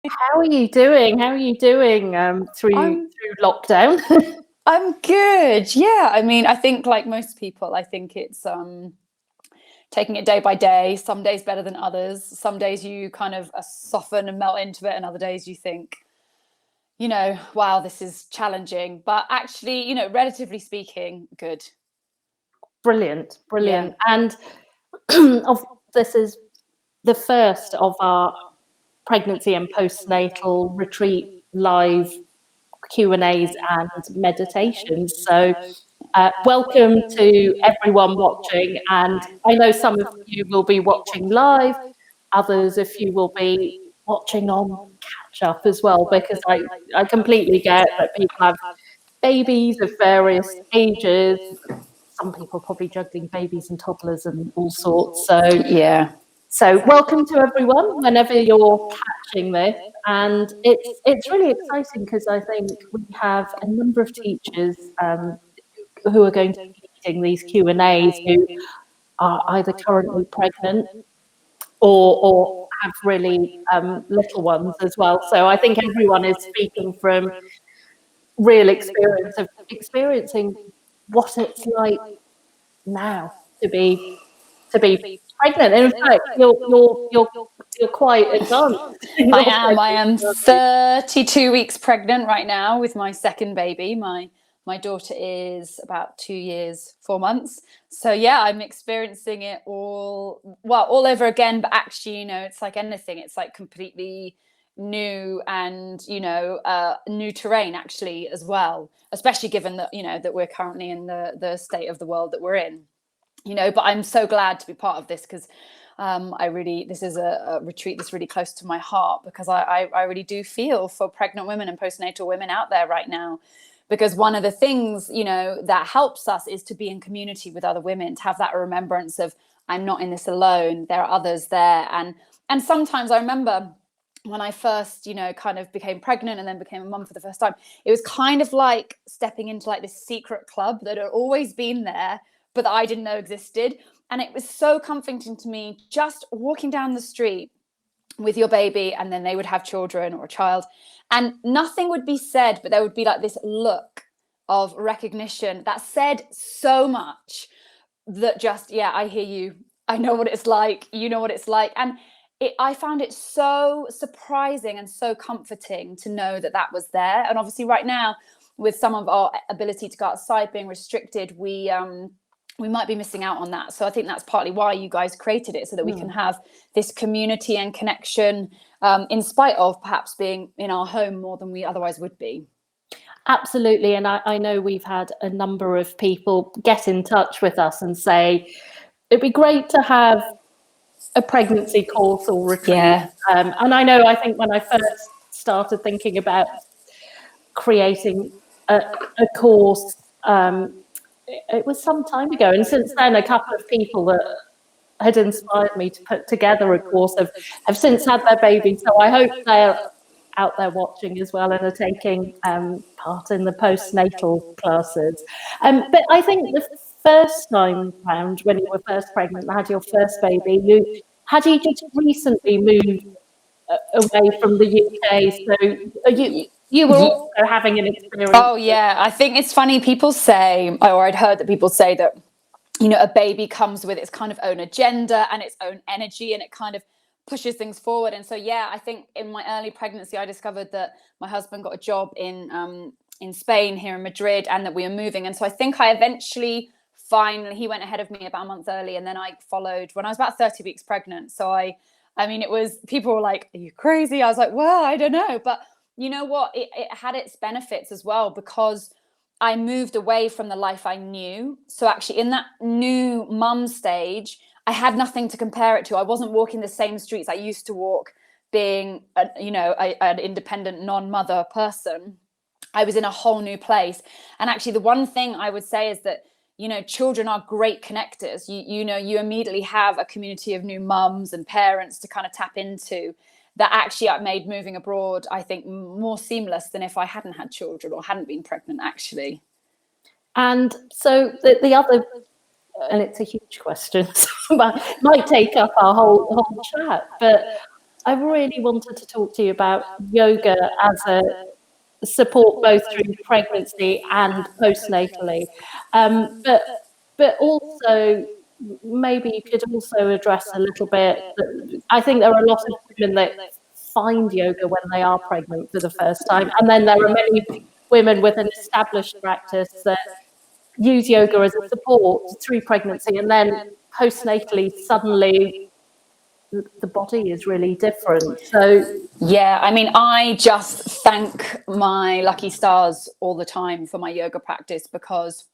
How are you doing? Through lockdown? I'm good. Yeah, I mean, I think like most people, I think it's taking it day by day. Some days better than others. Some days you kind of soften and melt into it, and other days you think, wow, this is challenging. But actually, relatively speaking, good. Brilliant. Yeah. And this is the first of our pregnancy and postnatal retreat live Q&As and meditations. So welcome to everyone watching. And I know some of you will be watching live, others if you will be watching on catch up as well, because I completely get that people have babies of various ages. Some people probably juggling babies and toddlers and all sorts. So welcome to everyone whenever you're catching this. And it's really exciting because I think we have a number of teachers who are going to be leading these Q&As who are either currently pregnant or have really little ones as well. So I think everyone is speaking from real experience of experiencing what it's like now to be pregnant. And in fact, you're quite advanced. I am 32 weeks pregnant right now with my second baby. My daughter is about 2 years, 4 months. So yeah, I'm experiencing it all over again. But actually, it's like anything. It's like completely new and new terrain actually as well. Especially given that that we're currently in the state of the world that we're in. But I'm so glad to be part of this because this is a retreat that's really close to my heart, because I really do feel for pregnant women and postnatal women out there right now. Because one of the things, that helps us is to be in community with other women, to have that remembrance of, I'm not in this alone, there are others there. And sometimes I remember when I first, kind of became pregnant and then became a mum for the first time, it was kind of like stepping into like this secret club that had always been there, but that I didn't know existed. And it was so comforting to me just walking down the street with your baby, and then they would have children or a child, and nothing would be said, but there would be like this look of recognition that said so much, that just, yeah, I hear you. I know what it's like. You know what it's like. And I found it so surprising and so comforting to know that that was there. And obviously right now, with some of our ability to go outside being restricted, we might be missing out on that. So I think that's partly why you guys created it, so that we can have this community and connection in spite of perhaps being in our home more than we otherwise would be. Absolutely. And I know we've had a number of people get in touch with us and say, it'd be great to have a pregnancy course or retreat. Yeah. And I think when I first started thinking about creating a course, it was some time ago, and since then a couple of people that had inspired me to put together a course have since had their baby. So I hope they're out there watching as well and are taking part in the postnatal classes. But I think the first time round, when you were first pregnant and had your first baby, you just recently moved away from the UK, so you were also having an experience. Oh yeah, I think it's funny. People say, or I'd heard that people say that, a baby comes with its kind of own agenda and its own energy, and it kind of pushes things forward. And so, yeah, I think in my early pregnancy, I discovered that my husband got a job in Spain, here in Madrid, and that we were moving. And so I think I eventually, finally, he went ahead of me about a month early, and then I followed when I was about 30 weeks pregnant. So I mean, it was, people were like, are you crazy? I was like, well, I don't know. But you know what? It had its benefits as well, because I moved away from the life I knew. So actually in that new mum stage, I had nothing to compare it to. I wasn't walking the same streets I used to walk being, an independent non-mother person. I was in a whole new place. And actually the one thing I would say is that, children are great connectors. You immediately have a community of new mums and parents to kind of tap into, that actually made moving abroad, I think, more seamless than if I hadn't had children or hadn't been pregnant, actually. And so the other, and it's a huge question, so might take up our whole chat, but I really wanted to talk to you about yoga as a support both through pregnancy and postnatally, but also maybe you could also address a little bit that I think there are a lot of women that find yoga when they are pregnant for the first time, and then there are many women with an established practice that use yoga as a support through pregnancy, and then postnatally suddenly the body is really different. So yeah, I mean, I just thank my lucky stars all the time for my yoga practice, because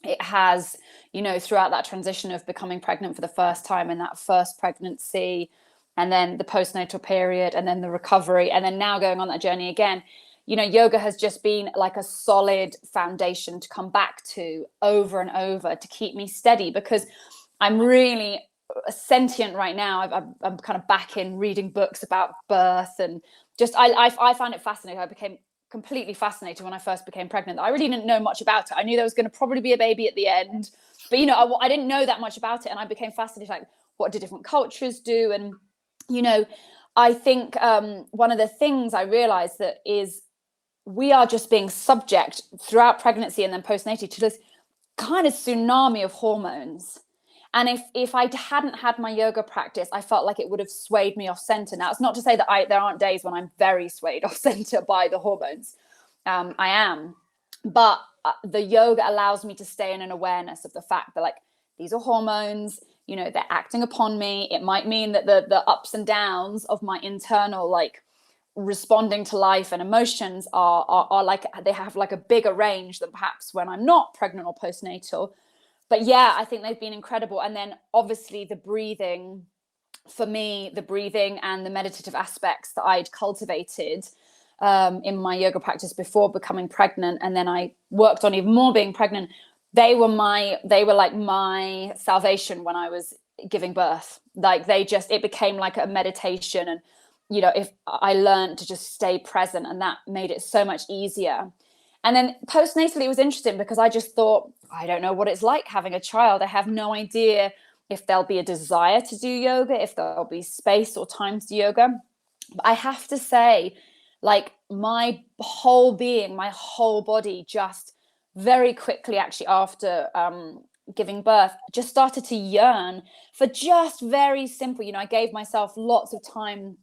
it has, you know, throughout that transition of becoming pregnant for the first time and that first pregnancy, and then the postnatal period, and then the recovery, and then now going on that journey again, you know, yoga has just been like a solid foundation to come back to over and over to keep me steady, because I'm really sentient right now. I'm kind of back in reading books about birth, and just I found it fascinating. I became completely fascinated when I first became pregnant. I really didn't know much about it. I knew there was going to probably be a baby at the end, but you know, I didn't know that much about it, and I became fascinated, like, what do different cultures do? And you know, I think one of the things I realized that is we are just being subject throughout pregnancy and then postnatally to this kind of tsunami of hormones. And if I hadn't had my yoga practice, I felt like it would have swayed me off center. Now, it's not to say that there aren't days when I'm very swayed off center by the hormones. I am. But the yoga allows me to stay in an awareness of the fact that, like, these are hormones, you know, they're acting upon me. It might mean that the ups and downs of my internal, like, responding to life and emotions are like, they have like a bigger range than perhaps when I'm not pregnant or postnatal. But yeah, I think they've been incredible. And then obviously the breathing, for me, the breathing and the meditative aspects that I'd cultivated in my yoga practice before becoming pregnant, and then I worked on even more being pregnant, they were like my salvation when I was giving birth. Like, it became like a meditation. And you know, if I learned to just stay present, and that made it so much easier. And then postnatally, it was interesting because I just thought, I don't know what it's like having a child. I have no idea if there'll be a desire to do yoga, if there'll be space or time to do yoga. But I have to say, like, my whole being, my whole body, just very quickly, actually, after giving birth, just started to yearn for just very simple, you know, I gave myself lots of time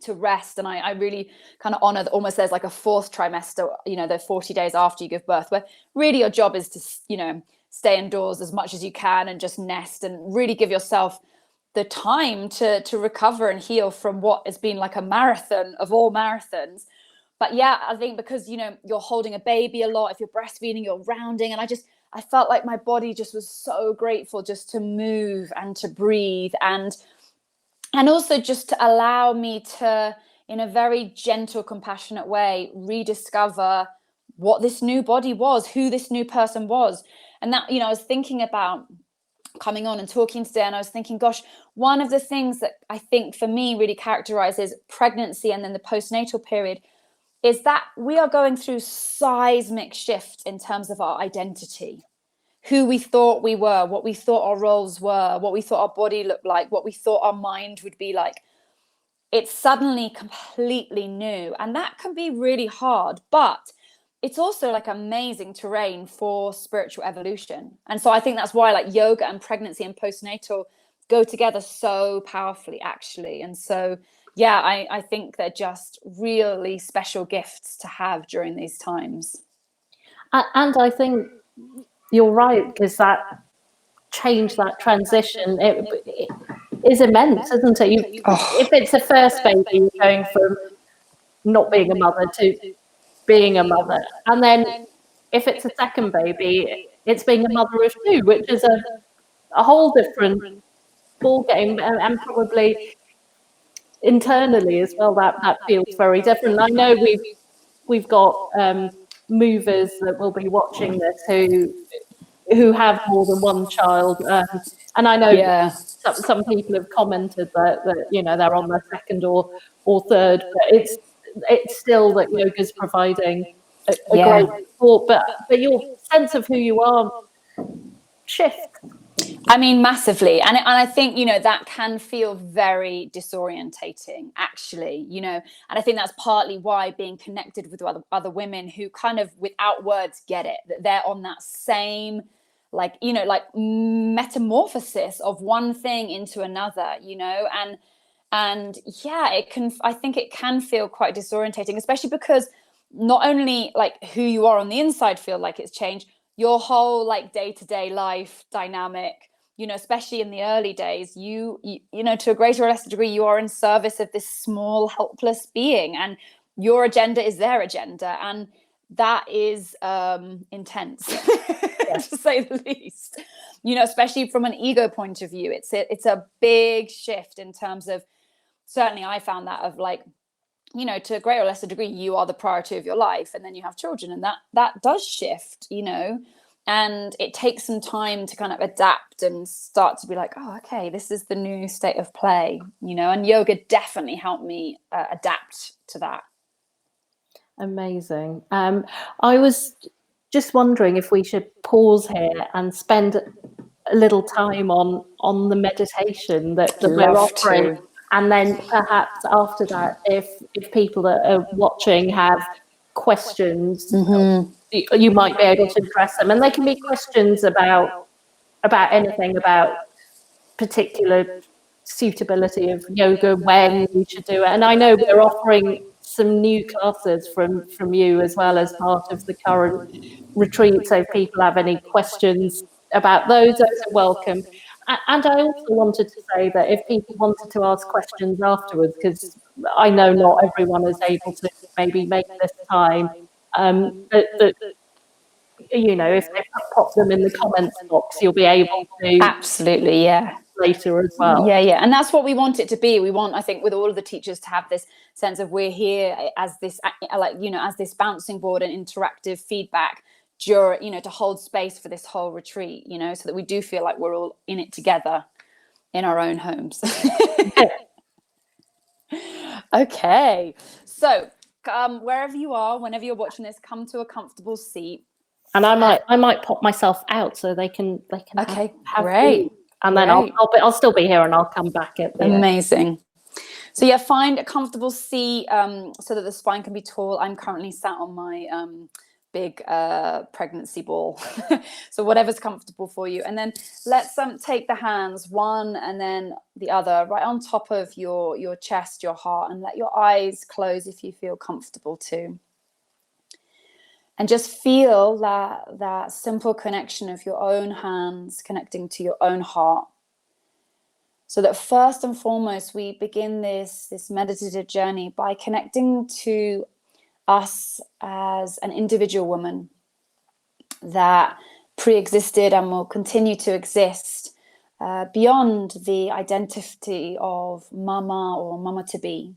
to rest, and I really kind of honor that almost there's like a fourth trimester, you know, the 40 days after you give birth, where really your job is to, you know, stay indoors as much as you can and just nest and really give yourself the time to recover and heal from what has been like a marathon of all marathons. But yeah, I think because, you know, you're holding a baby a lot, if you're breastfeeding, you're rounding, and I felt like my body just was so grateful just to move and to breathe, and also just to allow me to, in a very gentle, compassionate way, rediscover what this new body was, who this new person was. And that, you know, I was thinking about coming on and talking today, and I was thinking, gosh, one of the things that I think for me really characterizes pregnancy and then the postnatal period is that we are going through seismic shifts in terms of our identity. Who we thought we were, what we thought our roles were, what we thought our body looked like, what we thought our mind would be like. It's suddenly completely new. And that can be really hard, but it's also like amazing terrain for spiritual evolution. And so I think that's why, like, yoga and pregnancy and postnatal go together so powerfully, actually. And so, yeah, I think they're just really special gifts to have during these times. And I think you're right, because that change, that transition, it is immense, isn't it? If it's a first baby, you're going from not being a mother to being a mother. And then if it's a second baby, it's being a mother of two, which is a whole different ball game, and probably internally as well, that feels very different. I know we've got movers that will be watching this who have more than one child, and I know some people have commented that you know, they're on their second or third, but it's still that yoga's providing a great support, but your sense of who you are shifts. I mean, massively. And I think, that can feel very disorientating, actually, and I think that's partly why being connected with other women who kind of without words get it, that they're on that same, like metamorphosis of one thing into another, and yeah, I think it can feel quite disorientating, especially because not only like who you are on the inside feel like it's changed, your whole like day-to-day life dynamic, especially in the early days, you to a greater or lesser degree, you are in service of this small helpless being, and your agenda is their agenda, and that is intense to say the least, especially from an ego point of view. It's a big shift in terms of, certainly I found that, of like, to a greater or lesser degree, you are the priority of your life, and then you have children, and that does shift, and it takes some time to kind of adapt and start to be like, oh, okay, this is the new state of play, and yoga definitely helped me adapt to that. Amazing. I was just wondering if we should pause here and spend a little time on the meditation that we're offering. And then perhaps after that, if people that are watching have questions, you might be able to address them. And they can be questions about anything, about particular suitability of yoga, when you should do it. And I know we're offering some new classes from you as well as part of the current retreat. So if people have any questions about those are welcome. And I also wanted to say that if people wanted to ask questions afterwards, because I know not everyone is able to maybe make this time, that if they pop them in the comments box, you'll be able to. Absolutely, yeah. Later as well. Yeah. And that's what we want it to be. We want, I think, with all of the teachers to have this sense of we're here as this, as this bouncing board and interactive feedback during, to hold space for this whole retreat, so that we do feel like we're all in it together in our own homes. Okay. So wherever you are, whenever you're watching this, come to a comfortable seat. And I might pop myself out so they can okay, have great. Food. And then I'll still be here, and I'll come back at the amazing end. So yeah, find a comfortable seat so that the spine can be tall. I'm currently sat on my big pregnancy ball. So whatever's comfortable for you. And then let's take the hands, one and then the other, right on top of your chest, your heart, and let your eyes close if you feel comfortable too. And just feel that simple connection of your own hands connecting to your own heart. So that first and foremost, we begin this meditative journey by connecting to us as an individual woman that pre-existed and will continue to exist beyond the identity of mama or mama to be.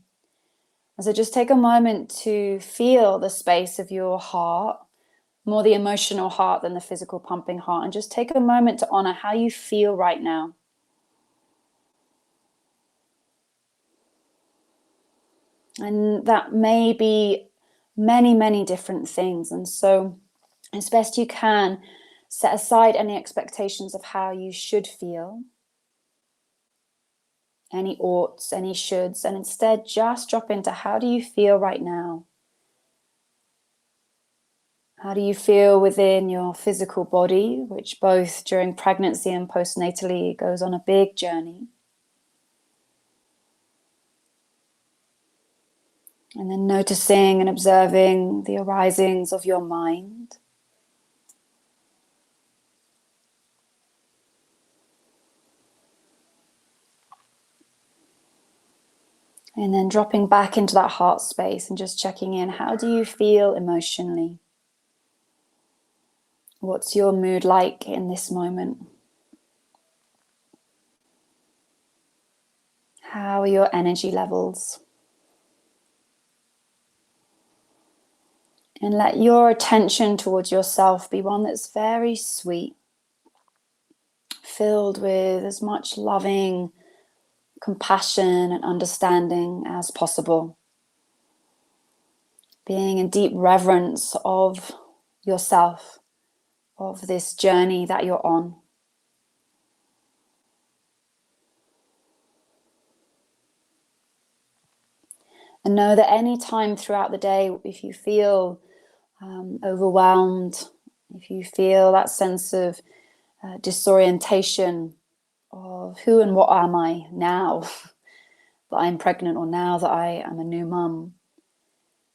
And so just take a moment to feel the space of your heart, more the emotional heart than the physical pumping heart, and just take a moment to honor how you feel right now. And that may be many, many different things. And so as best you can, set aside any expectations of how you should feel, any oughts, any shoulds, and instead just drop into how do you feel right now? How do you feel within your physical body, which both during pregnancy and postnatally goes on a big journey? And then noticing and observing the arisings of your mind. And then dropping back into that heart space and just checking in. How do you feel emotionally? What's your mood like in this moment? How are your energy levels? And let your attention towards yourself be one that's very sweet, filled with as much loving compassion and understanding as possible. Being in deep reverence of yourself, of this journey that you're on. And know that any time throughout the day, if you feel overwhelmed, if you feel that sense of disorientation of who and what am I now that I'm pregnant, or now that I am a new mum,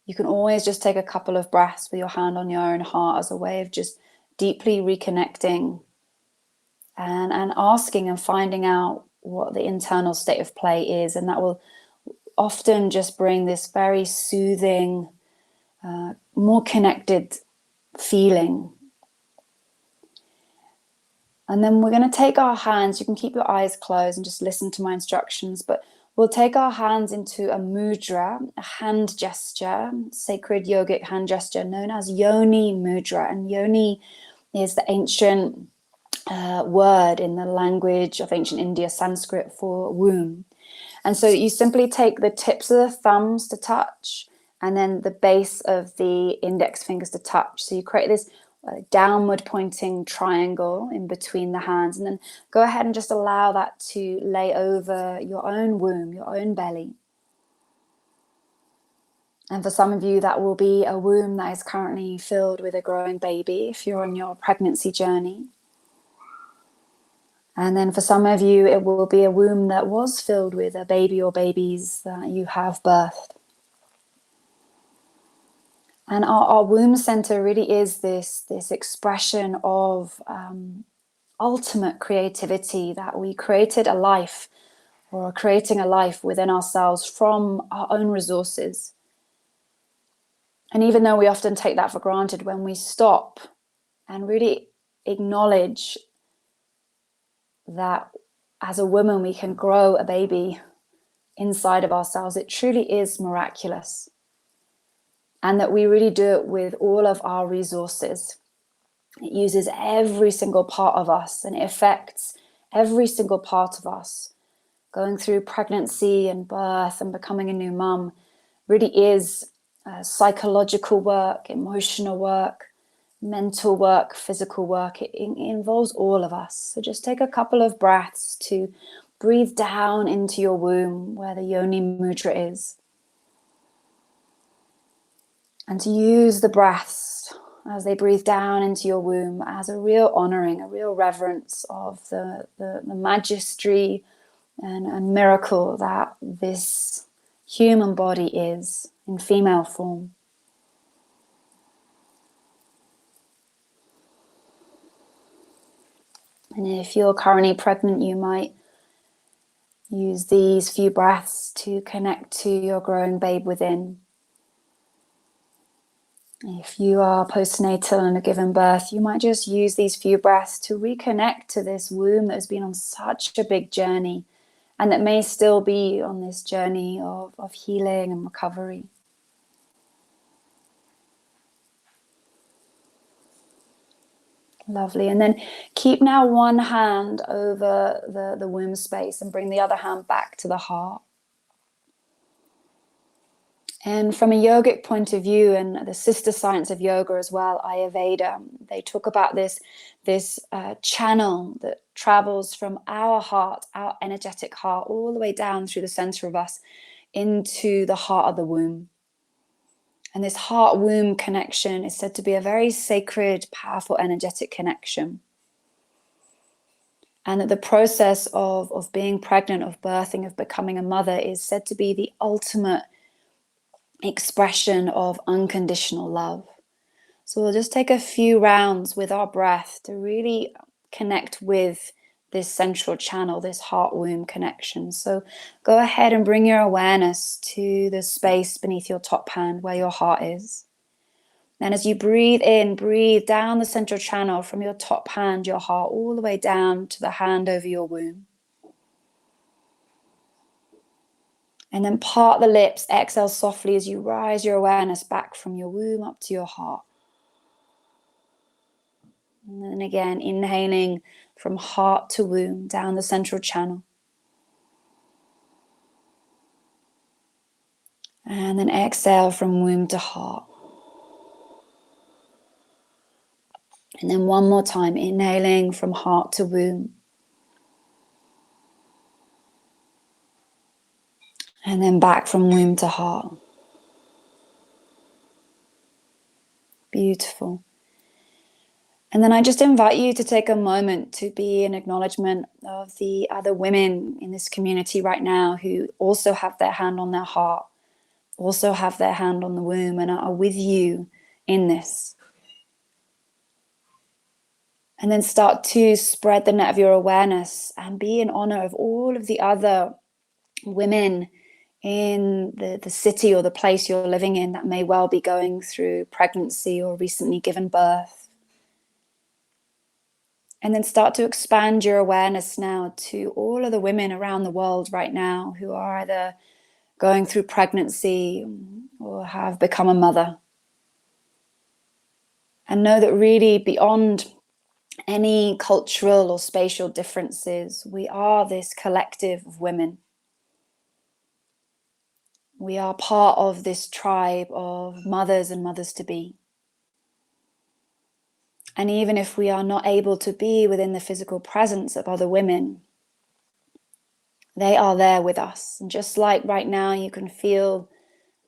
you can always just take a couple of breaths with your hand on your own heart as a way of just deeply reconnecting and asking and finding out what the internal state of play is. And that will often just bring this very soothing, more connected feeling. And then we're going to take our hands, you can keep your eyes closed and just listen to my instructions, but we'll take our hands into a mudra, a hand gesture, sacred yogic hand gesture known as yoni mudra. And yoni is the ancient word in the language of ancient India, Sanskrit, for womb. And so you simply take the tips of the thumbs to touch, and then the base of the index fingers to touch. So you create this downward pointing triangle in between the hands, and then go ahead and just allow that to lay over your own womb, your own belly. And for some of you, that will be a womb that is currently filled with a growing baby if you're on your pregnancy journey. And then for some of you, it will be a womb that was filled with a baby or babies that you have birthed. And our womb center really is this expression of ultimate creativity, that we created a life, or are creating a life within ourselves from our own resources. And even though we often take that for granted, when we stop and really acknowledge that as a woman we can grow a baby inside of ourselves, it truly is miraculous. And that we really do it with all of our resources. It uses every single part of us, and it affects every single part of us. Going through pregnancy and birth and becoming a new mum really is psychological work, emotional work, mental work, physical work. It involves all of us. So just take a couple of breaths to breathe down into your womb where the yoni mudra is. And to use the breaths as they breathe down into your womb as a real honoring, a real reverence of the majesty and miracle that this human body is in female form. And if you're currently pregnant, you might use these few breaths to connect to your growing babe within. If you are postnatal and are given birth, you might just use these few breaths to reconnect to this womb that has been on such a big journey, and that may still be on this journey of healing and recovery. Lovely. And then keep now one hand over the womb space and bring the other hand back to the heart. And from a yogic point of view, and the sister science of yoga as well, Ayurveda, they talk about this channel that travels from our heart, our energetic heart, all the way down through the center of us into the heart of the womb. And this heart-womb connection is said to be a very sacred, powerful, energetic connection. And that the process of being pregnant, of birthing, of becoming a mother is said to be the ultimate expression of unconditional love. So we'll just take a few rounds with our breath to really connect with this central channel, this heart-womb connection. So go ahead and bring your awareness to the space beneath your top hand where your heart is. And as you breathe in, breathe down the central channel from your top hand, your heart, all the way down to the hand over your womb. And then part the lips, exhale softly as you rise your awareness back from your womb up to your heart. And then again, inhaling from heart to womb, down the central channel. And then exhale from womb to heart. And then one more time, inhaling from heart to womb. And then back from womb to heart. Beautiful. And then I just invite you to take a moment to be in acknowledgement of the other women in this community right now who also have their hand on their heart, also have their hand on the womb, and are with you in this. And then start to spread the net of your awareness and be in honor of all of the other women in the city or the place you're living in that may well be going through pregnancy or recently given birth. And then start to expand your awareness now to all of the women around the world right now who are either going through pregnancy or have become a mother. And know that really beyond any cultural or spatial differences, we are this collective of women. We are part of this tribe of mothers and mothers-to-be. And even if we are not able to be within the physical presence of other women, they are there with us. And just like right now, you can feel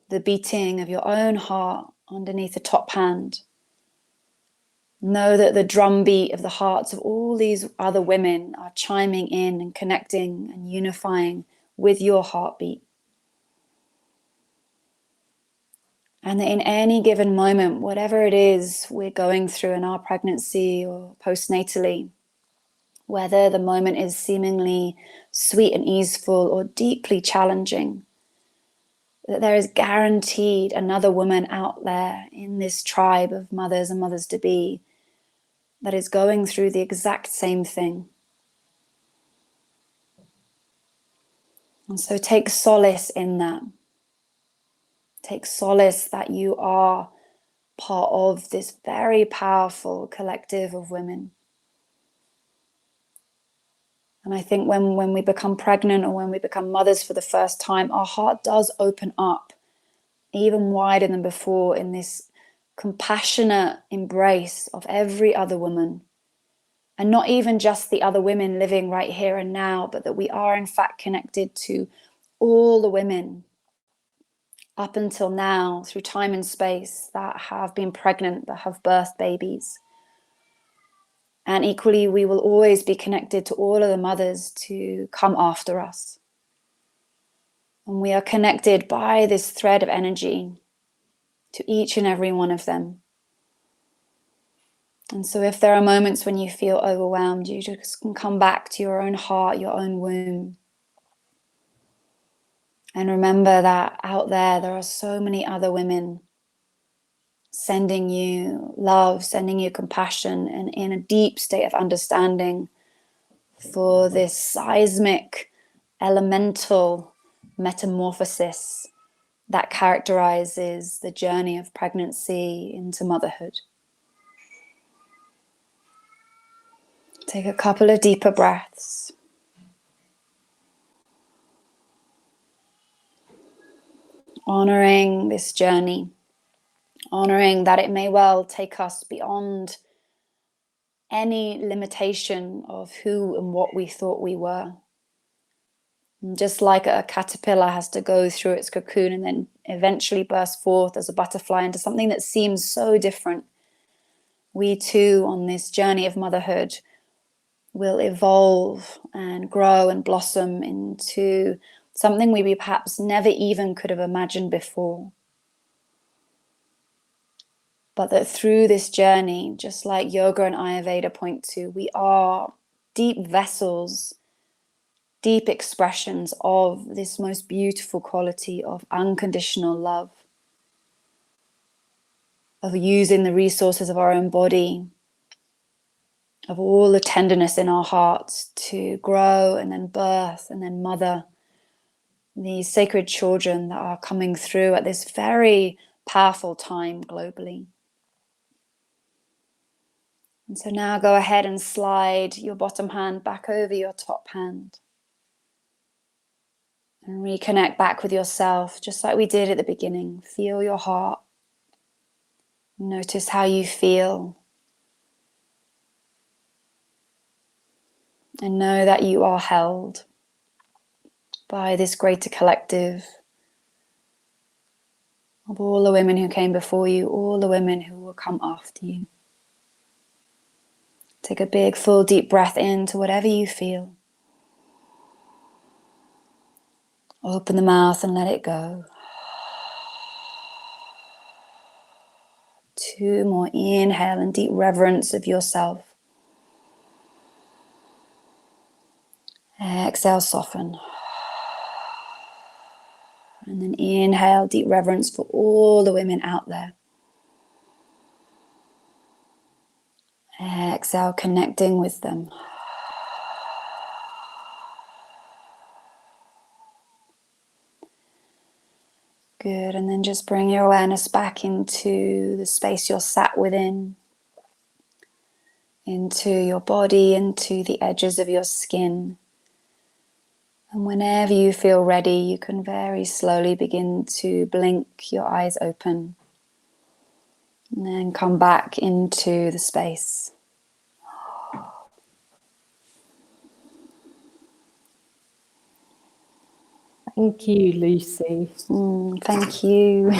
the beating of your own heart underneath the top hand. Know that the drumbeat of the hearts of all these other women are chiming in and connecting and unifying with your heartbeat. And that in any given moment, whatever it is we're going through in our pregnancy or postnatally, whether the moment is seemingly sweet and easeful or deeply challenging, that there is guaranteed another woman out there in this tribe of mothers and mothers-to-be that is going through the exact same thing. And so take solace in that. Take solace that you are part of this very powerful collective of women. And I think when we become pregnant or when we become mothers for the first time, our heart does open up even wider than before in this compassionate embrace of every other woman. And not even just the other women living right here and now, but that we are in fact connected to all the women up until now through time and space that have been pregnant, that have birthed babies. And equally, we will always be connected to all of the mothers to come after us. And we are connected by this thread of energy to each and every one of them. And so if there are moments when you feel overwhelmed, you just can come back to your own heart, your own womb. And remember that out there are so many other women sending you love, sending you compassion, and in a deep state of understanding for this seismic, elemental metamorphosis that characterizes the journey of pregnancy into motherhood. Take a couple of deeper breaths. Honoring this journey, honoring that it may well take us beyond any limitation of who and what we thought we were. And just like a caterpillar has to go through its cocoon and then eventually burst forth as a butterfly into something that seems so different, we too on this journey of motherhood will evolve and grow and blossom into something we perhaps never even could have imagined before. But that through this journey, just like yoga and Ayurveda point to, we are deep vessels, deep expressions of this most beautiful quality of unconditional love, of using the resources of our own body, of all the tenderness in our hearts to grow and then birth and then mother these sacred children that are coming through at this very powerful time globally. And so now go ahead and slide your bottom hand back over your top hand. And reconnect back with yourself, just like we did at the beginning. Feel your heart. Notice how you feel. And know that you are held by this greater collective of all the women who came before you, all the women who will come after you. Take a big, full, deep breath into whatever you feel. Open the mouth and let it go. 2 more. Inhale and deep reverence of yourself. Exhale, soften. And then inhale, deep reverence for all the women out there. Exhale, connecting with them. Good, and then just bring your awareness back into the space you're sat within, into your body, into the edges of your skin. And whenever you feel ready, you can very slowly begin to blink your eyes open. And then come back into the space. Thank you, Lucy. Thank you.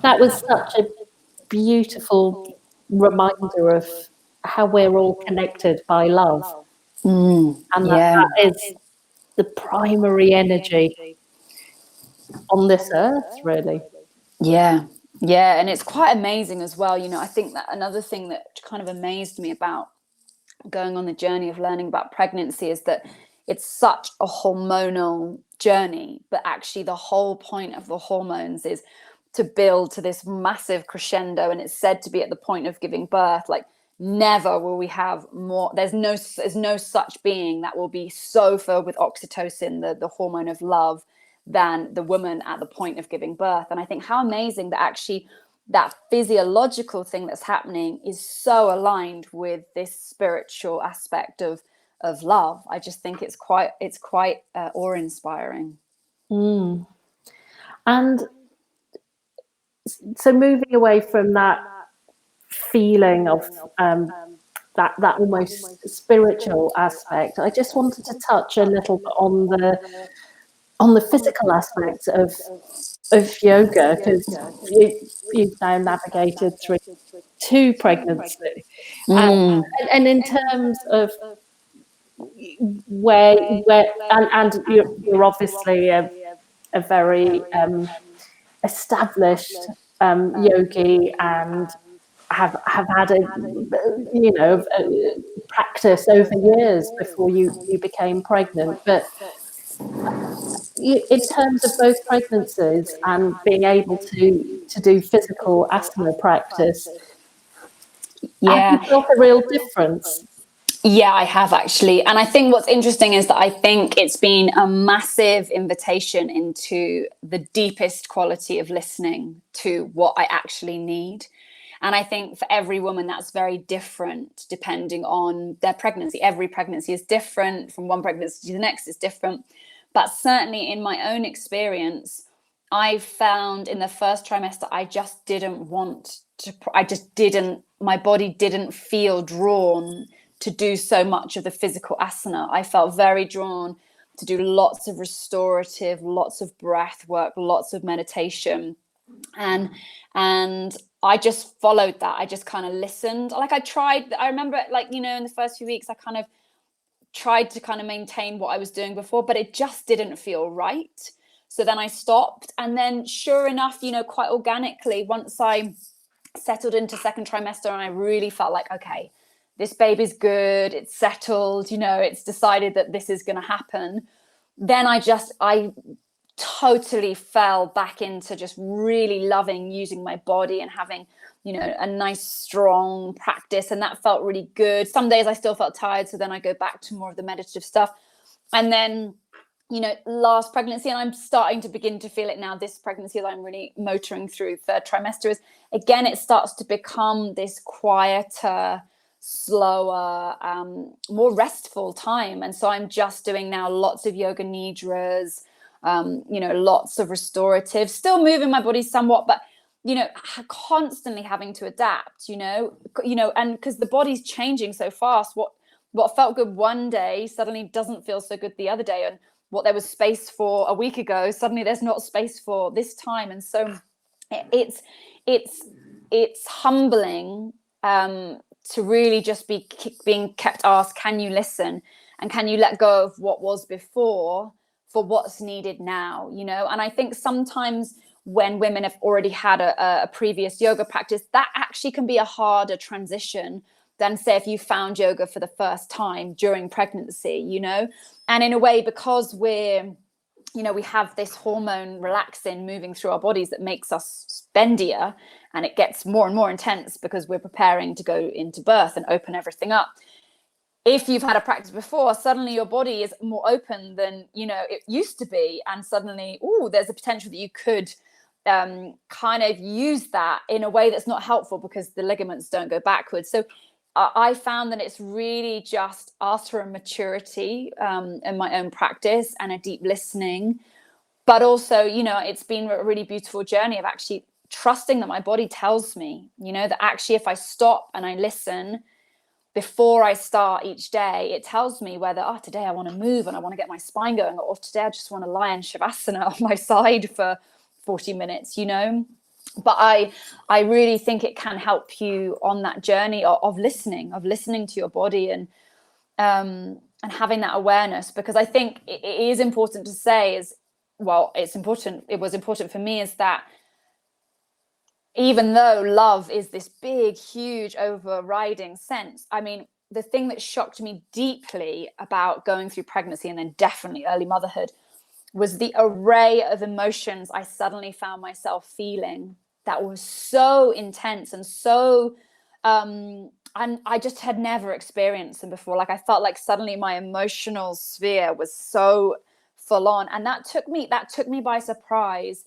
That was such a beautiful reminder of how we're all connected by love. And that is the primary energy on this earth, really. Yeah, and it's quite amazing as well. You know, I think that another thing that kind of amazed me about going on the journey of learning about pregnancy is that it's such a hormonal journey, but actually the whole point of the hormones is to build to this massive crescendo, and it's said to be at the point of giving birth. Like, never will we have more. There's no such being that will be so filled with oxytocin, the hormone of love, than the woman at the point of giving birth. And I think how amazing that actually that physiological thing that's happening is so aligned with this spiritual aspect of love. I just think it's quite awe-inspiring. And so moving away from that feeling of that almost spiritual aspect, I just wanted to touch a little bit on the physical aspects of yoga, because you've now navigated through 2 pregnancies, and in terms of where and you're obviously a very established yogi and have had a practice over years before you became pregnant, but in terms of both pregnancies and being able to do physical asana practice, have you felt a real difference? Yeah, I have actually. And I think what's interesting is that I think it's been a massive invitation into the deepest quality of listening to what I actually need. And I think for every woman, that's very different depending on their pregnancy. Every pregnancy is different. From one pregnancy to the next is different. But certainly in my own experience, I found in the first trimester, I just didn't want to, my body didn't feel drawn to do so much of the physical asana. I felt very drawn to do lots of restorative, lots of breath work, lots of meditation. And I just followed that. I just kind of listened. Like I remember, like, in the first few weeks, I kind of tried to kind of maintain what I was doing before, but it just didn't feel right. So then I stopped. And then sure enough, quite organically, once I settled into second trimester and I really felt like, okay, this baby's good, it's settled, it's decided that this is going to happen. Then I totally fell back into just really loving using my body and having, a nice strong practice. And that felt really good. Some days I still felt tired. So then I go back to more of the meditative stuff. And then, last pregnancy, and I'm starting to begin to feel it now, this pregnancy that I'm really motoring through, third trimester, is again, it starts to become this quieter, slower, more restful time. And so I'm just doing now lots of yoga nidras, lots of restorative, still moving my body somewhat, but constantly having to adapt, and because the body's changing so fast, what felt good one day suddenly doesn't feel so good the other day, and what there was space for a week ago, suddenly there's not space for this time. And so it's humbling to really just be being kept asked, can you listen, and can you let go of what was before for what's needed now, you know? And I think sometimes when women have already had a previous yoga practice, that actually can be a harder transition than, say, if you found yoga for the first time during pregnancy, you know? And in a way, because we're, you know, we have this hormone relaxin moving through our bodies that makes us bendier, and it gets more and more intense because we're preparing to go into birth and open everything up. If you've had a practice before, suddenly your body is more open than, you know, it used to be. And suddenly, there's a potential that you could kind of use that in a way that's not helpful because the ligaments don't go backwards. So I found that it's really just after a maturity in my own practice and a deep listening, but also, you know, it's been a really beautiful journey of actually trusting that my body tells me, you know, that actually if I stop and I listen before I start each day, it tells me whether, today I want to move and I want to get my spine going, or today I just want to lie in Shavasana on my side for 40 minutes, you know. But I really think it can help you on that journey of listening to your body and having that awareness, because I think it is important to say it was important for me, is that even though love is this big, huge, overriding sense, I mean, the thing that shocked me deeply about going through pregnancy and then definitely early motherhood was the array of emotions I suddenly found myself feeling that was so intense and so and I just had never experienced them before. Like, I felt like suddenly my emotional sphere was so full on, and that took me by surprise.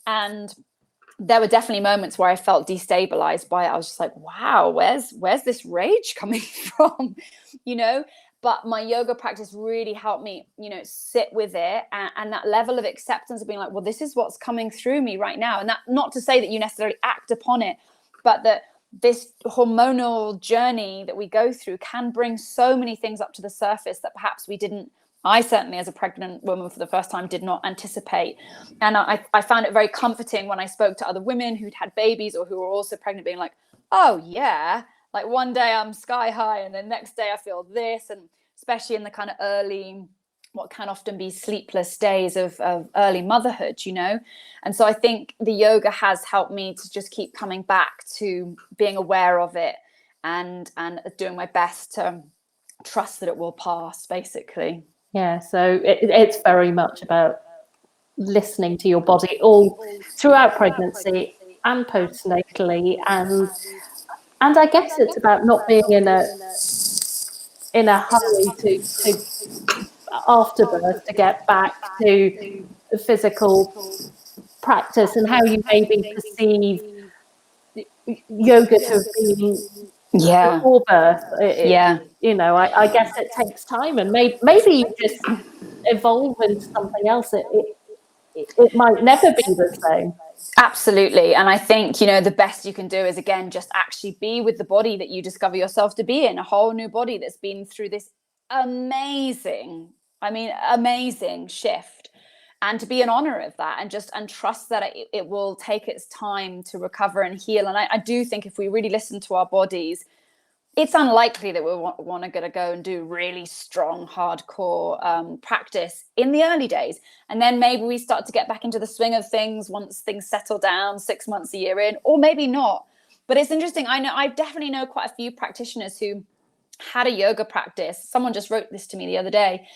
And there were definitely moments where I felt destabilized by it. I was just like, wow, where's this rage coming from, you know? But my yoga practice really helped me, you know, sit with it, and that level of acceptance of being like, well, this is what's coming through me right now. And that, not to say that you necessarily act upon it, but that this hormonal journey that we go through can bring so many things up to the surface that perhaps I certainly, as a pregnant woman for the first time, did not anticipate. And I found it very comforting when I spoke to other women who'd had babies or who were also pregnant, being like, oh yeah, like one day I'm sky high and the next day I feel this. And especially in the kind of early, what can often be sleepless days of early motherhood, you know? And so I think the yoga has helped me to just keep coming back to being aware of it and doing my best to trust that it will pass, basically. Yeah, so it's very much about listening to your body all throughout pregnancy and postnatally, and I guess it's about not being in a hurry to after birth to get back to the physical practice, and how you maybe perceive yoga to have been before birth. You know, I guess it takes time, and maybe you just evolve into something else. It might never be the same. Absolutely. And I think, you know, the best you can do is, again, just actually be with the body that you discover yourself to be in, a whole new body that's been through this amazing shift, and to be in honor of that, and trust that it will take its time to recover and heal. And I do think if we really listen to our bodies, it's unlikely that we'll want to go and do really strong, hardcore practice in the early days. And then maybe we start to get back into the swing of things once things settle down 6 months, a year in, or maybe not. But it's interesting. I definitely know quite a few practitioners who had a yoga practice. Someone just wrote this to me the other day,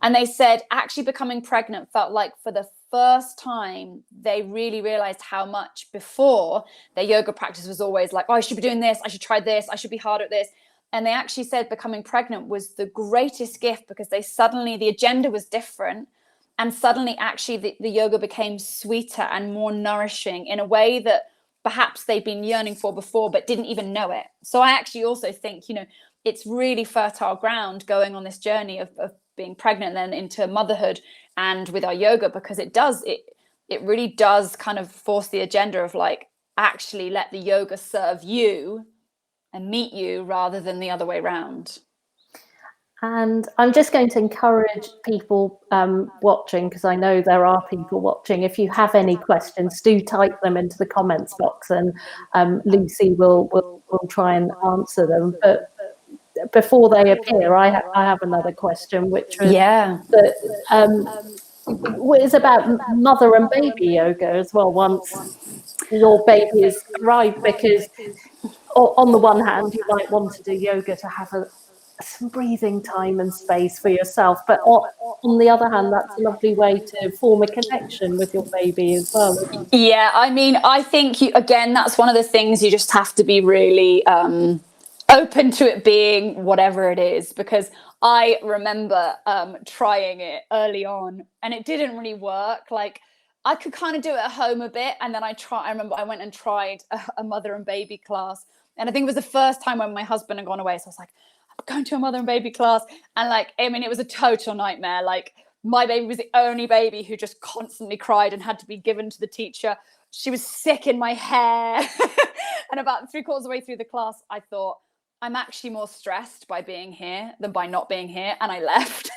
and they said actually becoming pregnant felt like for the first time they really realized how much before their yoga practice was always like, oh, I should be doing this, I should try this, I should be harder at this. And they actually said becoming pregnant was the greatest gift, because the agenda was different, and suddenly actually the yoga became sweeter and more nourishing in a way that perhaps they'd been yearning for before but didn't even know it. So I actually also think, you know, it's really fertile ground going on this journey of being pregnant and then into motherhood, and with our yoga, because it really does kind of force the agenda of like, actually let the yoga serve you and meet you rather than the other way around. And I'm just going to encourage people watching, because I know there are people watching. If you have any questions, do type them into the comments box, and Lucy will try and answer them. But before they appear, I have another question, which was that it's about mother and baby yoga as well. Once your baby has arrived, because on the one hand, you might want to do yoga to have some breathing time and space for yourself, but on the other hand, that's a lovely way to form a connection with your baby as well. Yeah, I mean, I think again, that's one of the things you just have to be really open to it being whatever it is, because I remember trying it early on and it didn't really work. Like, I could kind of do it at home a bit, and then I remember I went and tried a mother and baby class, and I think it was the first time when my husband had gone away, so I was like, I'm going to a mother and baby class, and like, I mean, it was a total nightmare. Like, my baby was the only baby who just constantly cried and had to be given to the teacher. She was sick in my hair. And about 3/4 of the way through the class, I thought, I'm actually more stressed by being here than by not being here. And I left.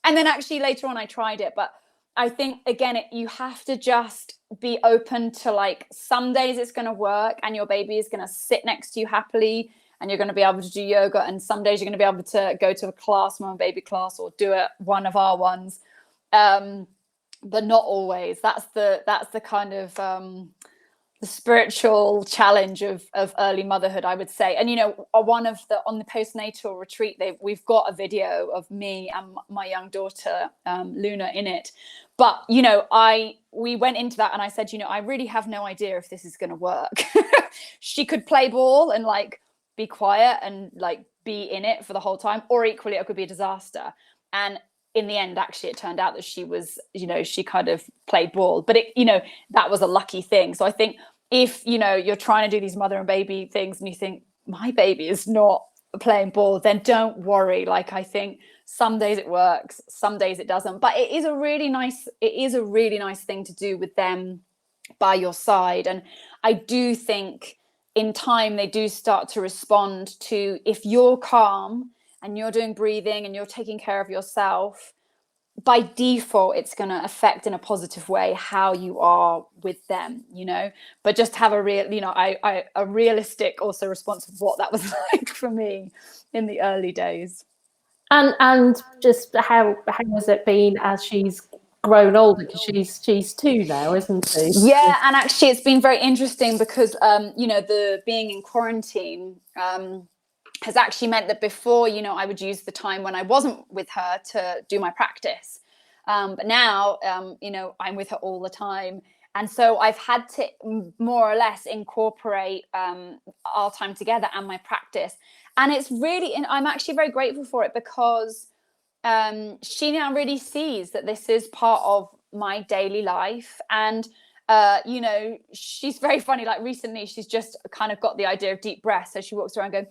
And then actually later on, I tried it. But I think, again, you have to just be open to, like, some days it's going to work and your baby is going to sit next to you happily and you're going to be able to do yoga. And some days you're going to be able to go to a class, mom and baby class, or do it one of our ones. But not always. That's the kind of the spiritual challenge of early motherhood, I would say. And, you know, on the postnatal retreat, we've got a video of me and my young daughter, Luna, in it. But, you know, we went into that and I said, you know, I really have no idea if this is going to work. She could play ball and, like, be quiet and, like, be in it for the whole time, or equally it could be a disaster. And in the end, actually, it turned out that she was, you know, she kind of played ball, but it, you know, that was a lucky thing. So I think if, you know, you're trying to do these mother and baby things and you think my baby is not playing ball, then don't worry. Like, I think some days it works, some days it doesn't, but it is a really nice thing to do with them by your side. And I do think in time they do start to respond to, if you're calm and you're doing breathing and you're taking care of yourself, by default it's going to affect in a positive way how you are with them, you know. But just have a real, you know, a realistic also response of what that was like for me in the early days. And just how has it been as she's grown older, because she's 2 now, isn't she? Yeah, and actually it's been very interesting because you know, the being in quarantine has actually meant that before, you know, I would use the time when I wasn't with her to do my practice. But now, you know, I'm with her all the time. And so I've had to more or less incorporate our time together and my practice. And it's really, and I'm actually very grateful for it, because she now really sees that this is part of my daily life. And you know, she's very funny. Like, recently she's just kind of got the idea of deep breath. So she walks around going,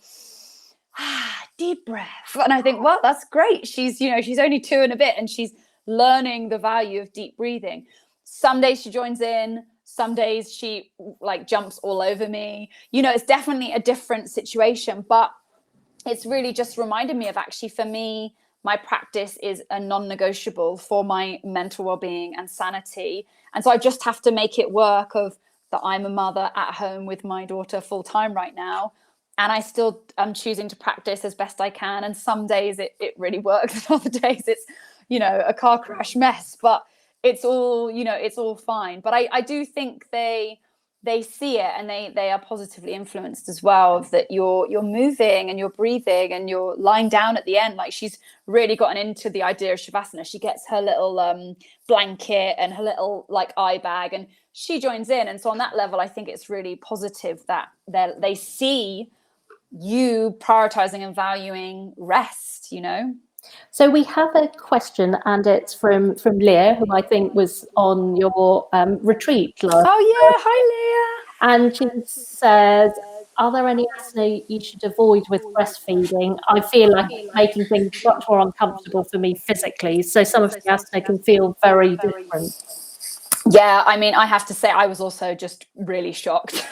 deep breath. And I think, well, that's great. She's, you know, she's only 2 and a bit and she's learning the value of deep breathing. Some days she joins in, some days she, like, jumps all over me. You know, it's definitely a different situation, but it's really just reminded me of, actually, for me, my practice is a non-negotiable for my mental well-being and sanity. And so I just have to make it work of that I'm a mother at home with my daughter full time right now. And I still am choosing to practice as best I can. And some days it really works. And other days it's, you know, a car crash mess, but it's all, you know, it's all fine. But I do think they see it, and they are positively influenced as well, of that you're moving and you're breathing and you're lying down at the end. Like, she's really gotten into the idea of Shavasana. She gets her little blanket and her little, like, eye bag, and she joins in. And so on that level, I think it's really positive that they see you prioritizing and valuing rest, you know. So we have a question, and it's from Leah, who I think was on your retreat last. Oh yeah, hi Leah. And she says, are there any asana you should avoid with breastfeeding? I feel like it's making things much more uncomfortable for me physically. So some of the asana can feel very different. Yeah, I mean, I have to say, I was also just really shocked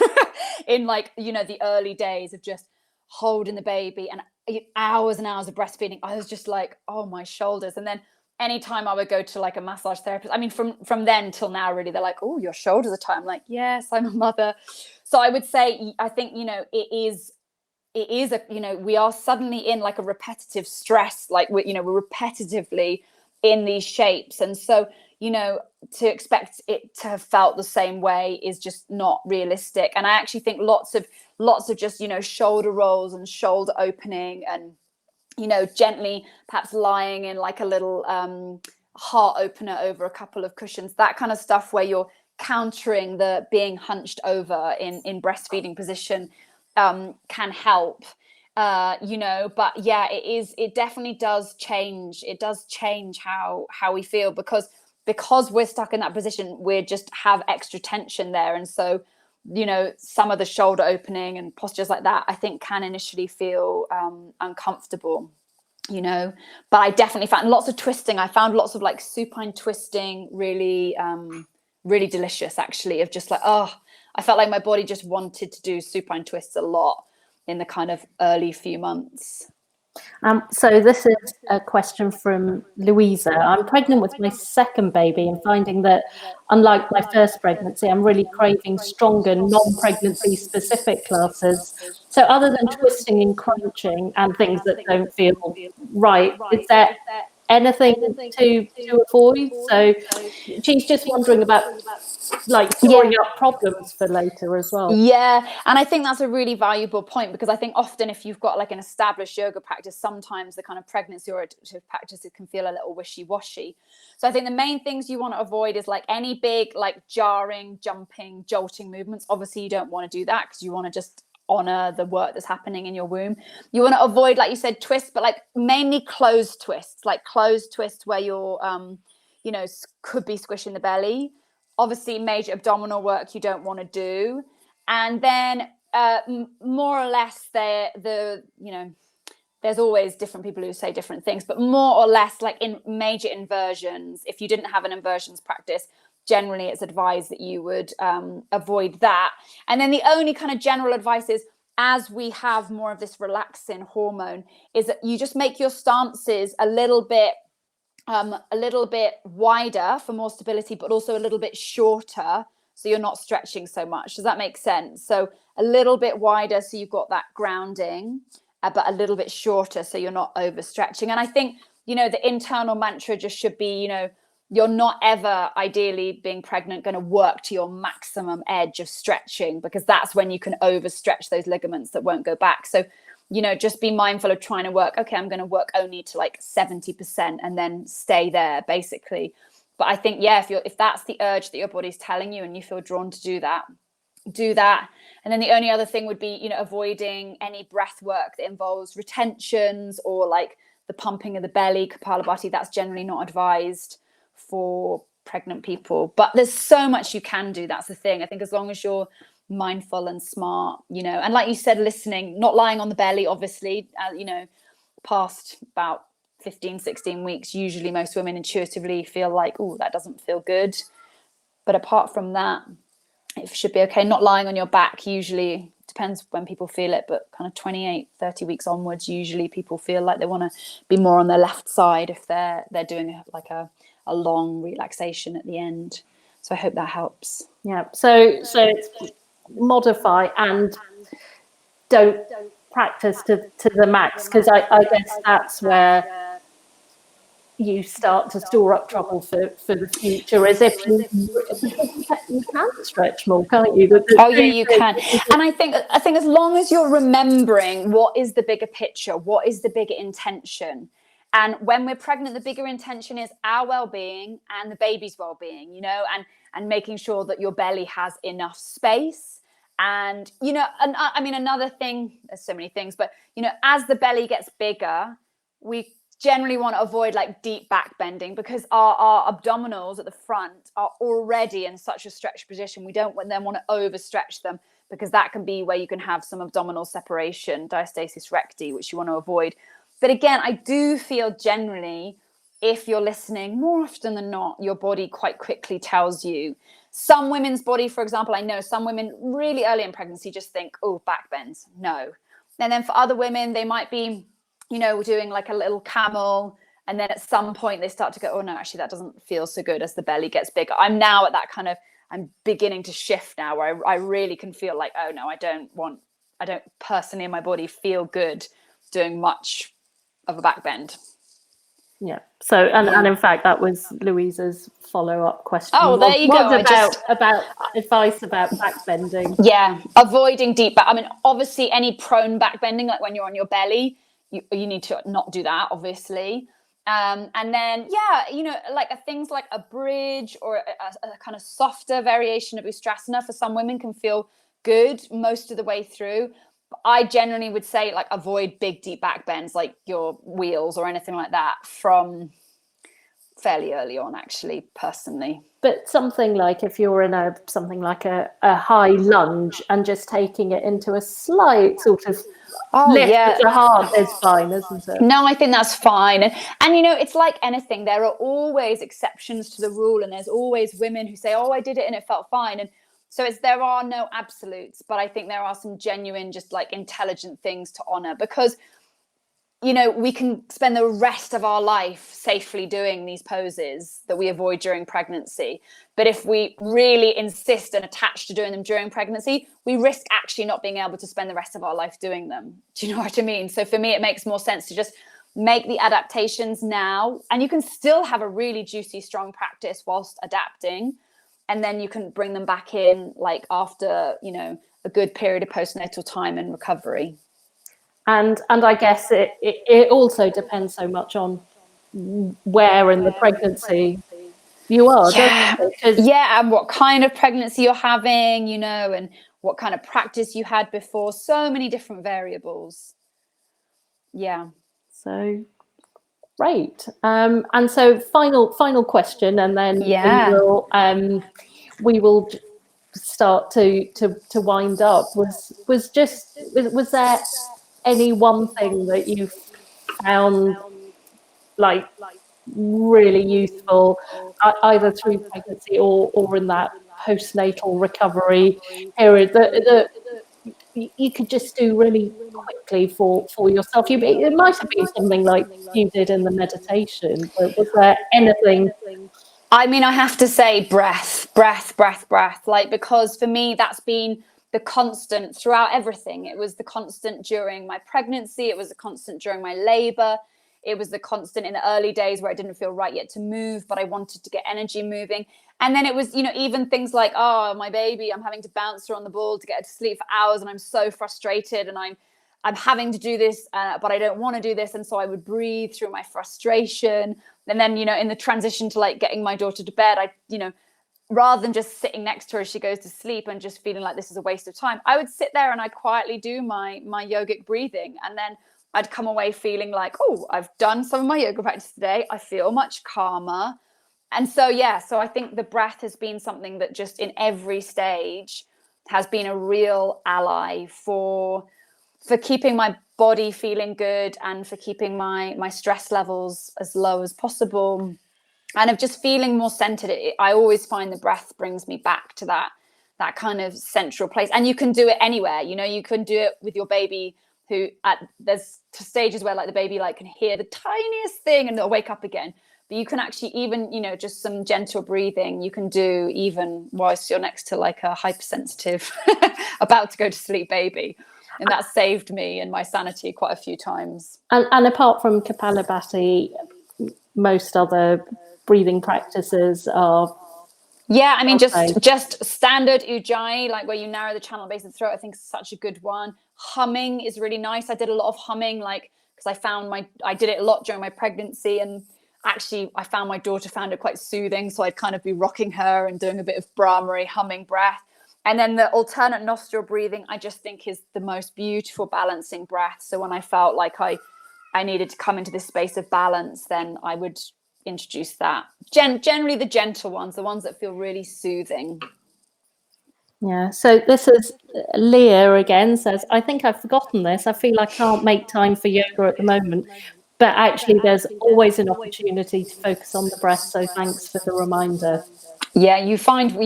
in, like, you know, the early days of just holding the baby. And, hours and hours of breastfeeding, I was just like, oh, my shoulders. And then anytime I would go to like a massage therapist, I mean, from then till now, really, they're like, oh, your shoulders are tight. I'm like, yes, I'm a mother. So I would say, I think, it is we are suddenly in like a repetitive stress, like we're repetitively in these shapes. And so, to expect it to have felt the same way is just not realistic. And I actually think lots of just, shoulder rolls and shoulder opening and, gently perhaps lying in like a little heart opener over a couple of cushions, that kind of stuff where you're countering the being hunched over in breastfeeding position can help. But yeah, it definitely does change. It does change how we feel because we're stuck in that position. We just have extra tension there. And so, some of the shoulder opening and postures like that, I think can initially feel uncomfortable, but I definitely found lots of twisting. I found lots of like supine twisting really, really delicious, actually, of just like, oh, I felt like my body just wanted to do supine twists a lot in the kind of early few months. So this is a question from Louisa. I'm pregnant with my second baby and finding that, unlike my first pregnancy, I'm really craving stronger non-pregnancy specific classes. So other than twisting and crunching and things that don't feel right, is there anything to avoid? So she's just wondering about like storing up problems for later as well. Yeah, and I think that's a really valuable point, because I think often if you've got like an established yoga practice, sometimes the kind of pregnancy orientative practices can feel a little wishy-washy. So I think the main things you want to avoid is like any big like jarring, jumping, jolting movements. Obviously you don't want to do that because you want to just honor the work that's happening in your womb. You want to avoid, like you said, twists, but like mainly closed twists where you're could be squishing the belly. Obviously major abdominal work you don't want to do. And then more or less there's always different people who say different things, but more or less like in major inversions, if you didn't have an inversions practice, generally it's advised that you would avoid that. And then the only kind of general advice is, as we have more of this relaxin hormone, is that you just make your stances a little bit wider for more stability, but also a little bit shorter so you're not stretching so much. Does that make sense? So a little bit wider so you've got that grounding, but a little bit shorter so you're not overstretching. And I think, the internal mantra just should be, you're not ever ideally being pregnant going to work to your maximum edge of stretching, because that's when you can overstretch those ligaments that won't go back. So just be mindful of trying to work, okay, I'm going to work only to like 70% and then stay there, basically. But I think, yeah, if that's the urge that your body's telling you and you feel drawn to do that. And then the only other thing would be, avoiding any breath work that involves retentions or like the pumping of the belly, Kapalabhati. That's generally not advised for pregnant people. But there's so much you can do. That's the thing. I think as long as you're mindful and smart, and like you said, listening, not lying on the belly, obviously, past about 15-16 weeks, usually most women intuitively feel like, oh, that doesn't feel good. But apart from that, it should be okay. Not lying on your back, usually depends when people feel it, but kind of 28-30 weeks onwards, usually people feel like they want to be more on their left side if they're doing like a long relaxation at the end. So I hope that helps. Yeah, so it's modify and don't practice to the max, because I guess that's where you start to store up trouble for the future, as if you can stretch more, can't you? Yeah, you can. And I think as long as you're remembering what is the bigger picture, what is the bigger intention. And when we're pregnant, the bigger intention is our well-being and the baby's well-being, and making sure that your belly has enough space. And, and I mean, another thing, there's so many things, but, as the belly gets bigger, we generally want to avoid like deep back bending, because our abdominals at the front are already in such a stretched position. We don't then want to overstretch them, because that can be where you can have some abdominal separation, diastasis recti, which you want to avoid. But again, I do feel generally, if you're listening, more often than not, your body quite quickly tells you. Some women's body, for example, I know some women really early in pregnancy just think, oh, back bends. No. And then for other women, they might be doing like a little camel. And then at some point they start to go, oh no, actually that doesn't feel so good as the belly gets bigger. I'm now at that kind of, I'm beginning to shift now where I really can feel like, oh no, I don't personally in my body feel good doing much of a back bend. Yeah. So, and in fact, that was Louisa's follow-up question. Oh, there you go. About advice about back bending. Yeah, avoiding deep back. I mean, obviously, any prone back bending, like when you're on your belly, you need to not do that, obviously. And then, like things like a bridge or a kind of softer variation of Ustrasana for some women can feel good most of the way through. I generally would say like avoid big deep back bends like your wheels or anything like that from fairly early on, actually, personally. But something like if you're in a high lunge and just taking it into a slight sort of lift of the heart is fine, isn't it? No, I think that's fine. And it's like anything. There are always exceptions to the rule, and there's always women who say, oh, I did it and it felt fine. And so there are no absolutes, but I think there are some genuine, just like intelligent things to honor, because, we can spend the rest of our life safely doing these poses that we avoid during pregnancy. But if we really insist and attach to doing them during pregnancy, we risk actually not being able to spend the rest of our life doing them. Do you know what I mean? So for me, it makes more sense to just make the adaptations now, and you can still have a really juicy, strong practice whilst adapting. And then you can bring them back in like after, a good period of postnatal time and recovery. And I guess it also depends so much on where in the pregnancy you are. And what kind of pregnancy you're having, and what kind of practice you had before. So many different variables. Yeah. So great. And so final question, and then we will start to wind up. Was there any one thing that you found like really useful either through pregnancy or in that postnatal recovery period that you could just do really quickly for yourself? It might have been something like you did in the meditation, but was there anything? I mean, I have to say breath, like, because for me that's been the constant throughout everything. It was the constant during my pregnancy. It was the constant during my labor. It was the constant in the early days where I didn't feel right yet to move, but I wanted to get energy moving. And then it was, even things like, oh, my baby, I'm having to bounce her on the ball to get her to sleep for hours. And I'm so frustrated and I'm having to do this, but I don't want to do this. And so I would breathe through my frustration. And then, in the transition to like getting my daughter to bed, rather than just sitting next to her as she goes to sleep and just feeling like this is a waste of time, I would sit there and I'd quietly do my yogic breathing. And then I'd come away feeling like, oh, I've done some of my yoga practice today. I feel much calmer. And so I think the breath has been something that just in every stage has been a real ally for keeping my body feeling good and for keeping my stress levels as low as possible. And of just feeling more centered. I always find the breath brings me back to that kind of central place. And you can do it anywhere. You can do it with your baby, who there's stages where like the baby like can hear the tiniest thing and they'll wake up again. But you can actually even, just some gentle breathing you can do even whilst you're next to like a hypersensitive, about to go to sleep baby. And that saved me and my sanity quite a few times. And apart from Kapalabhati, most other breathing practices are just standard ujjayi, like where you narrow the channel base of the throat. I think is such a good one. Humming is really nice. I did a lot of humming, like, because I did it a lot during my pregnancy, and actually I found my daughter found it quite soothing, so I'd kind of be rocking her and doing a bit of Brahmari humming breath. And then the alternate nostril breathing, I just think is the most beautiful balancing breath. So when I felt like I needed to come into this space of balance, then I would introduce that. Generally the gentle ones, the ones that feel really soothing. Yeah, so this is Leah again says, I think I've forgotten this. I feel I can't make time for yoga at the moment, but actually there's always an opportunity to focus on the breath. So thanks for the reminder. Yeah, you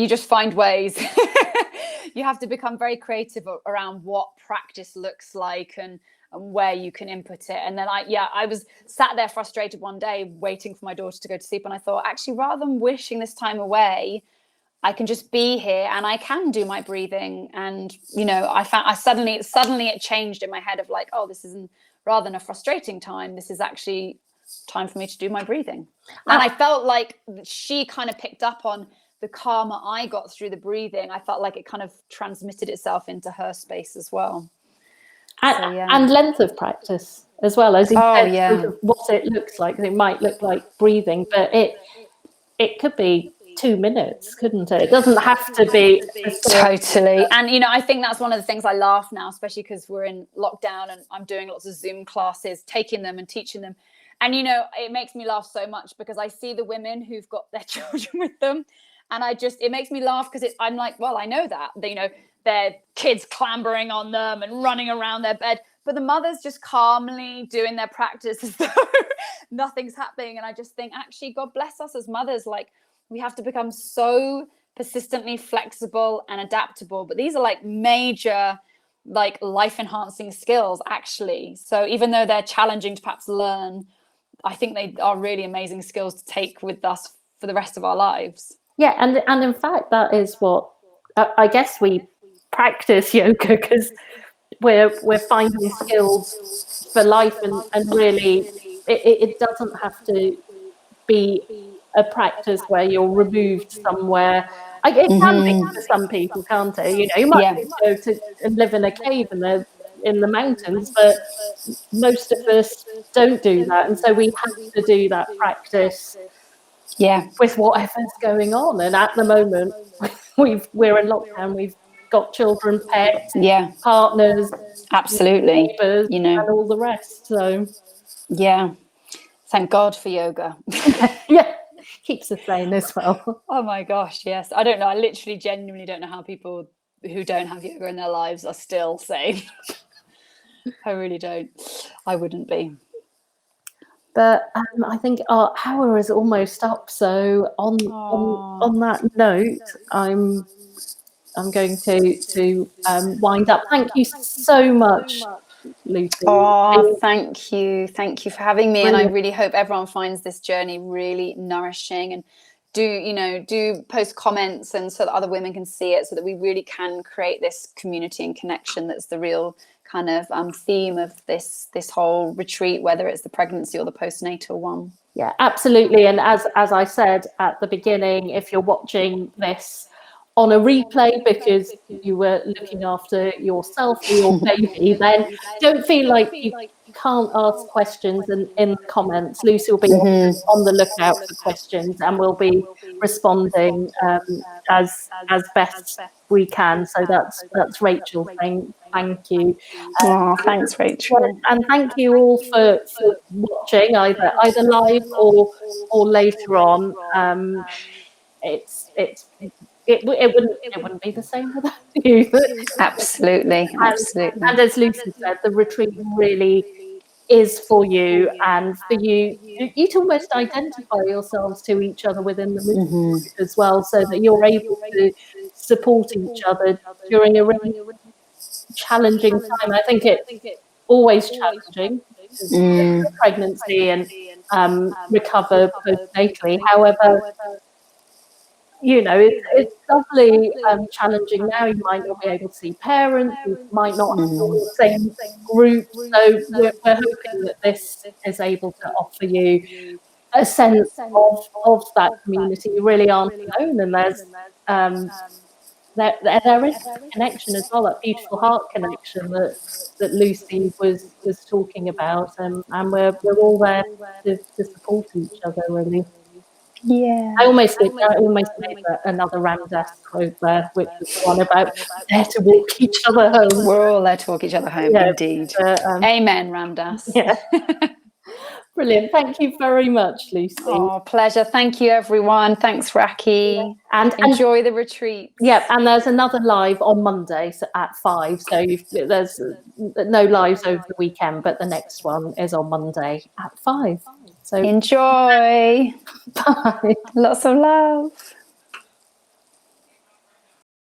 just find ways. You have to become very creative around what practice looks like and and where you can input it. And then I was sat there frustrated one day waiting for my daughter to go to sleep, and I thought, actually, rather than wishing this time away, I can just be here and I can do my breathing. And, you know, I found suddenly it changed in my head of like, oh, this isn't, rather than a frustrating time, this is actually time for me to do my breathing. And I felt like she kind of picked up on the calmer I got through the breathing. I felt like it kind of transmitted itself into her space as well. And length of practice as well, as you said, sort of what it looks like. It might look like breathing, but it could be 2 minutes, couldn't it? It doesn't have to be totally. And you know, I think that's one of the things I laugh now, especially because we're in lockdown and I'm doing lots of Zoom classes, taking them and teaching them. And you know, it makes me laugh so much because I see the women who've got their children with them, and it makes me laugh because I'm like, well, I know that, you know, their kids clambering on them and running around their bed, but the mother's just calmly doing their practice as though nothing's happening. And I just think, actually, God bless us as mothers, like, we have to become so persistently flexible and adaptable. But these are like major, like, life enhancing skills, actually. So even though they're challenging to perhaps learn, I think they are really amazing skills to take with us for the rest of our lives. Yeah. And in fact, that is what I guess we practice yoga, because we're finding skills for life, and really it doesn't have to be a practice where you're removed somewhere. It can be for some people, can't it? You know, you might go to and live in a cave in the mountains, but most of us don't do that, and so we have to do that practice with whatever's going on. And at the moment, we're in lockdown, we've got children, pets, partners, absolutely, neighbours, you know, and all the rest. So thank God for yoga. Keeps us sane as well. Oh my gosh, yes. I don't know. I literally genuinely don't know how people who don't have yoga in their lives are still sane. I really don't. I wouldn't be. But I think our hour is almost up. So on that note, I'm going to wind up. Thank you so much, Lucy. Oh, thank you for having me. Brilliant. And I really hope everyone finds this journey really nourishing, and do post comments, and so that other women can see it, so that we really can create this community and connection. That's the real kind of theme of this whole retreat, whether it's the pregnancy or the postnatal one. Yeah, absolutely. And as I said at the beginning, if you're watching this on a replay because you were looking after yourself or your baby, then don't feel like you can't ask questions in the comments. Lucy will be on the lookout for questions, and we'll be responding as best we can. So that's Rachel saying thank you. Thanks, Rachel. And thank you all for watching either live or later on. It wouldn't be the same without you. Absolutely. And as Lucy said, the retreat really is for you, and for you to almost identify yourselves to each other within the movement as well, so that you're able to support each other during a really challenging time. I think it's always challenging to pregnancy and recover postnatally. However, you know, it's doubly challenging now. You might not be able to see parents, you might not have the same group. So we're hoping that this is able to offer you a sense of that community. You really aren't alone, and there is a connection as well, that beautiful heart connection that Lucy was talking about, and we're all there to support each other, really. Yeah, I almost made another Ramdas quote there, which was one about there to walk each other home. We're all there to walk each other home, indeed. Amen, Ramdas. Yeah. Brilliant. Thank you very much, Lucy. Oh, pleasure. Thank you, everyone. Thanks, Raki. And enjoy the retreat. Yeah, and there's another live on Monday at 5. So there's no lives over the weekend, but the next one is on Monday at 5. So enjoy. Bye. Lots of love.